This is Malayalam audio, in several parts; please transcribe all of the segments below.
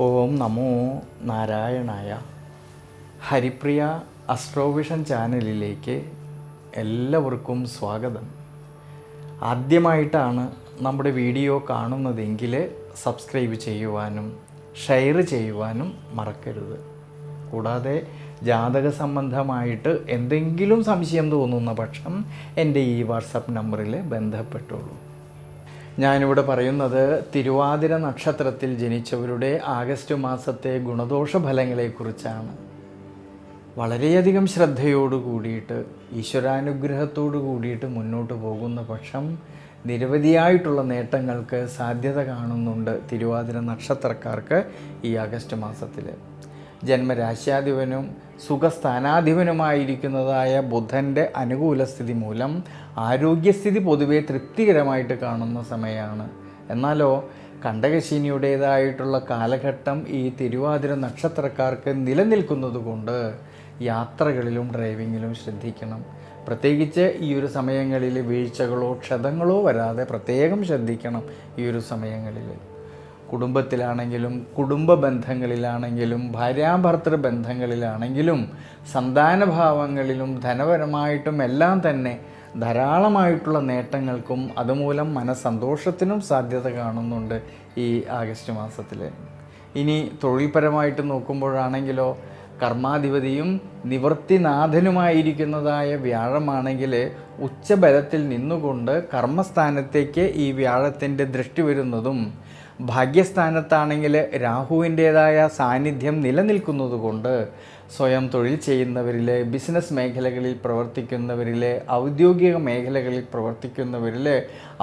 ഓം നമോ നാരായണായ. ഹരിപ്രിയ അസ്ട്രോവിഷൻ ചാനലിലേക്ക് എല്ലാവർക്കും സ്വാഗതം. ആദ്യമായിട്ടാണ് നമ്മുടെ വീഡിയോ കാണുന്നതെങ്കിൽ സബ്സ്ക്രൈബ് ചെയ്യുവാനും ഷെയർ ചെയ്യുവാനും മറക്കരുത്. കൂടാതെ ജാതക സംബന്ധമായിട്ട് എന്തെങ്കിലും സംശയം തോന്നുന്ന പക്ഷം എൻ്റെ ഈ വാട്സപ്പ് നമ്പറിൽ ബന്ധപ്പെട്ടോളൂ. ഞാനിവിടെ പറയുന്നത് തിരുവാതിര നക്ഷത്രത്തിൽ ജനിച്ചവരുടെ ആഗസ്റ്റ് മാസത്തെ ഗുണദോഷ ഫലങ്ങളെക്കുറിച്ചാണ്. വളരെയധികം ശ്രദ്ധയോടു കൂടിയിട്ട് ഈശ്വരാനുഗ്രഹത്തോടു കൂടിയിട്ട് മുന്നോട്ട് പോകുന്ന പക്ഷം നിരവധിയായിട്ടുള്ള നേട്ടങ്ങൾക്ക് സാധ്യത കാണുന്നുണ്ട് തിരുവാതിര നക്ഷത്രക്കാർക്ക് ഈ ആഗസ്റ്റ് മാസത്തിൽ. ജന്മരാശ്യാധിപനും സുഖസ്ഥാനാധിപനുമായിരിക്കുന്നതായ ബുധൻ്റെ അനുകൂലസ്ഥിതി മൂലം ആരോഗ്യസ്ഥിതി പൊതുവെ തൃപ്തികരമായിട്ട് കാണുന്ന സമയമാണ്. എന്നാലോ കണ്ടകശനിയുടേതായിട്ടുള്ള കാലഘട്ടം ഈ തിരുവാതിര നക്ഷത്രക്കാർക്ക് നിലനിൽക്കുന്നത് കൊണ്ട് യാത്രകളിലും ഡ്രൈവിങ്ങിലും ശ്രദ്ധിക്കണം. പ്രത്യേകിച്ച് ഈ ഒരു സമയങ്ങളിൽ വീഴ്ചകളോ ക്ഷതങ്ങളോ വരാതെ പ്രത്യേകം ശ്രദ്ധിക്കണം. ഈ ഒരു സമയങ്ങളിൽ കുടുംബത്തിലാണെങ്കിലും കുടുംബ ബന്ധങ്ങളിലാണെങ്കിലും ഭാര്യാഭർത്തൃ ബന്ധങ്ങളിലാണെങ്കിലും സന്താനഭാവങ്ങളിലും ധനപരമായിട്ടും എല്ലാം തന്നെ ധാരാളമായിട്ടുള്ള നേട്ടങ്ങൾക്കും അതുമൂലം മനസ്സന്തോഷത്തിനും സാധ്യത കാണുന്നുണ്ട് ഈ ആഗസ്റ്റ് മാസത്തിൽ. ഇനി തൊഴിൽപരമായിട്ട് നോക്കുമ്പോഴാണെങ്കിലോ കർമാധിപതിയും നിവൃത്തിനാഥനുമായിരിക്കുന്നതായ വ്യാഴമാണെങ്കിൽ ഉച്ചബലത്തിൽ നിന്നുകൊണ്ട് കർമ്മസ്ഥാനത്തേക്ക് ഈ വ്യാഴത്തിൻ്റെ ദൃഷ്ടി വരുന്നതും ഭാഗ്യസ്ഥാനത്താണെങ്കിൽ രാഹുവിൻ്റേതായ സാന്നിധ്യം നിലനിൽക്കുന്നത് കൊണ്ട് സ്വയം തൊഴിൽ ചെയ്യുന്നവരിൽ, ബിസിനസ് മേഖലകളിൽ പ്രവർത്തിക്കുന്നവരിൽ, ഔദ്യോഗിക മേഖലകളിൽ പ്രവർത്തിക്കുന്നവരിൽ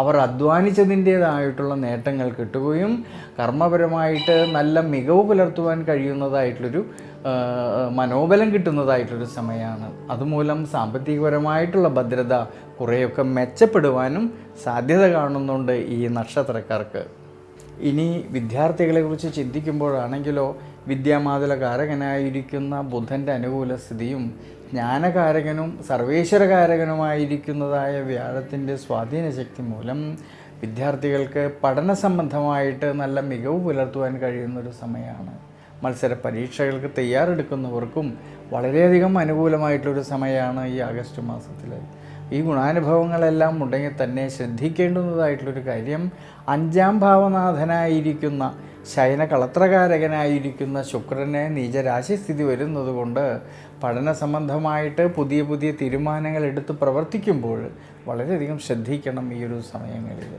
അവർ അധ്വാനിച്ചതിൻ്റേതായിട്ടുള്ള നേട്ടങ്ങൾ കിട്ടുകയും കർമ്മപരമായിട്ട് നല്ല മികവ് പുലർത്തുവാൻ കഴിയുന്നതായിട്ടുള്ളൊരു മനോബലം കിട്ടുന്നതായിട്ടൊരു സമയമാണ്. അതുമൂലം സാമ്പത്തികപരമായിട്ടുള്ള ഭദ്രത കുറേയൊക്കെ മെച്ചപ്പെടുവാനും സാധ്യത കാണുന്നുണ്ട് ഈ നക്ഷത്രക്കാർക്ക്. ഇനി വിദ്യാർത്ഥികളെക്കുറിച്ച് ചിന്തിക്കുമ്പോഴാണെങ്കിലോ വിദ്യാമാതുലകാരകനായിരിക്കുന്ന ബുധൻ്റെ അനുകൂല സ്ഥിതിയും ജ്ഞാനകാരകനും സർവേശ്വരകാരകനുമായിരിക്കുന്നതായ വ്യാഴത്തിൻ്റെ സ്വാധീനശക്തി മൂലം വിദ്യാർത്ഥികൾക്ക് പഠന സംബന്ധമായിട്ട് നല്ല മികവ് പുലർത്തുവാൻ കഴിയുന്നൊരു സമയമാണ്. മത്സര പരീക്ഷകൾക്ക് തയ്യാറെടുക്കുന്നവർക്കും വളരെയധികം അനുകൂലമായിട്ടൊരു സമയമാണ് ഈ ആഗസ്റ്റ് മാസത്തിൽ. ഈ ഗുണാനുഭവങ്ങളെല്ലാം ഉണ്ടെങ്കിൽ തന്നെ ശ്രദ്ധിക്കേണ്ടുന്നതായിട്ടുള്ളൊരു കാര്യം അഞ്ചാം ഭാവനാഥനായിരിക്കുന്ന ശയനകളത്രകാരകനായിരിക്കുന്ന ശുക്രന് നീചരാശിസ്ഥിതി വരുന്നത് കൊണ്ട് പഠന സംബന്ധമായിട്ട് പുതിയ തീരുമാനങ്ങൾ എടുത്ത് പ്രവർത്തിക്കുമ്പോൾ വളരെയധികം ശ്രദ്ധിക്കണം ഈ ഒരു സമയങ്ങളിൽ.